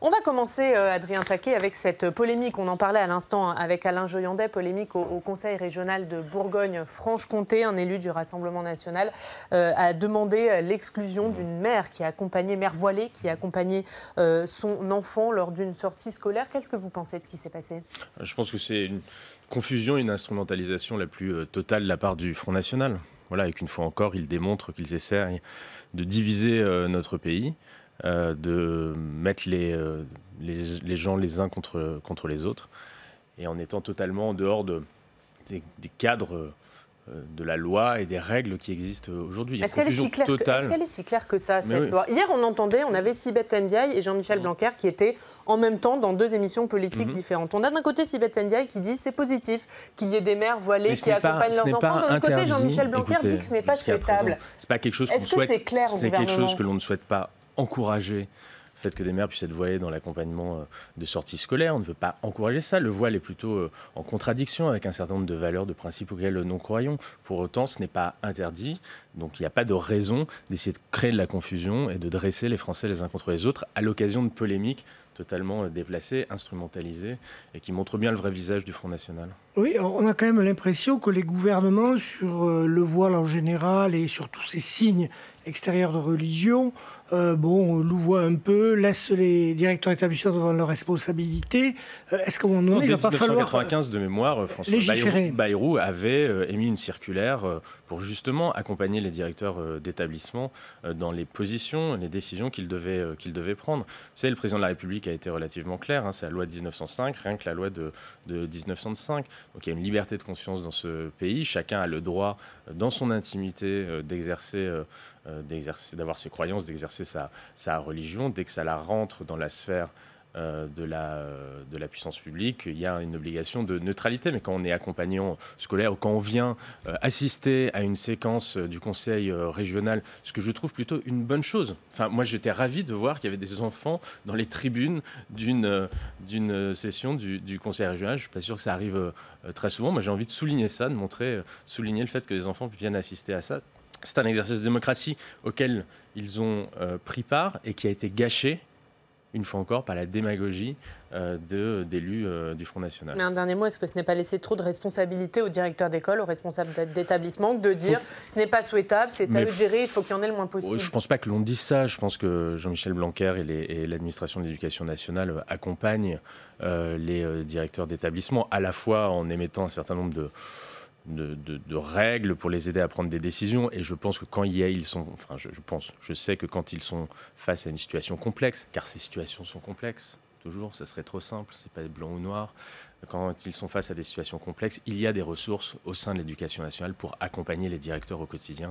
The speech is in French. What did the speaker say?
On va commencer, Adrien Taquet, avec cette polémique. On en parlait à l'instant avec Alain Joyandet, polémique au Conseil régional de Bourgogne-Franche-Comté. Un élu du Rassemblement national a demandé l'exclusion d'une mère mère voilée, qui a accompagné son enfant lors d'une sortie scolaire. Qu'est-ce que vous pensez de ce qui s'est passé? Je pense que c'est une confusion, une instrumentalisation la plus totale de la part du Front National. Voilà, et qu'une fois encore, ils démontrent qu'ils essaient de diviser notre pays. De mettre les gens les uns contre les autres, et en étant totalement en dehors des cadres de la loi et des règles qui existent aujourd'hui. Est-ce qu'elle est si claire que ça, cette loi? Hier, on avait Sibeth Ndiaye et Jean-Michel Blanquer qui étaient en même temps dans deux émissions politiques différentes. On a d'un côté Sibeth Ndiaye qui dit c'est positif qu'il y ait des mères voilées qui accompagnent leurs enfants. De l'autre côté, Jean-Michel Blanquer dit que ce n'est pas souhaitable. C'est pas quelque chose qu'on souhaite. Est-ce que c'est clair au gouvernement? C'est quelque chose que l'on ne souhaite pas encourager. Le fait que des mères puissent être voilées dans l'accompagnement de sorties scolaires, on ne veut pas encourager ça. Le voile est plutôt en contradiction avec un certain nombre de valeurs, de principes auxquels nous croyons. Pour autant, ce n'est pas interdit. Donc il n'y a pas de raison d'essayer de créer de la confusion et de dresser les Français les uns contre les autres à l'occasion de polémiques totalement déplacées, instrumentalisées, et qui montrent bien le vrai visage du Front National. Oui, on a quand même l'impression que les gouvernements, sur le voile en général et sur tous ces signes extérieurs de religion, louvoient un peu, laissent les directeurs d'établissement devant leurs responsabilités. Est-ce qu'à un moment donné, il ne va pas falloir 1995 de mémoire, François Bayrou avait émis une circulaire pour justement accompagner les directeurs d'établissement dans les positions, les décisions qu'ils devaient prendre. Vous savez, le président de la République a été relativement clair, c'est la loi de 1905, rien que la loi de 1905. Donc il y a une liberté de conscience dans ce pays. Chacun a le droit, dans son intimité, d'avoir ses croyances, d'exercer sa religion. Dès que ça la rentre dans la sphère de la puissance publique, il y a une obligation de neutralité. Mais quand on est accompagnant scolaire ou quand on vient assister à une séquence du conseil régional, ce que je trouve plutôt une bonne chose. Enfin, moi, j'étais ravi de voir qu'il y avait des enfants dans les tribunes d'une session du conseil régional. Je ne suis pas sûr que ça arrive très souvent. Moi, j'ai envie de souligner ça, souligner le fait que les enfants viennent assister à ça. C'est un exercice de démocratie auquel ils ont pris part et qui a été gâché, une fois encore, par la démagogie d'élus du Front National. Mais un dernier mot, est-ce que ce n'est pas laisser trop de responsabilité aux directeurs d'école, aux responsables d'établissement, de dire ce n'est pas souhaitable, c'est à eux de gérer, il faut qu'il y en ait le moins possible? Je ne pense pas que l'on dise ça. Je pense que Jean-Michel Blanquer et l'administration de l'éducation nationale accompagnent les directeurs d'établissement, à la fois en émettant un certain nombre de règles pour les aider à prendre des décisions, et je pense que je sais que quand ils sont face à une situation complexe, car ces situations sont complexes, toujours, ça serait trop simple, c'est pas blanc ou noir. Quand ils sont face à des situations complexes, il y a des ressources au sein de l'éducation nationale pour accompagner les directeurs au quotidien.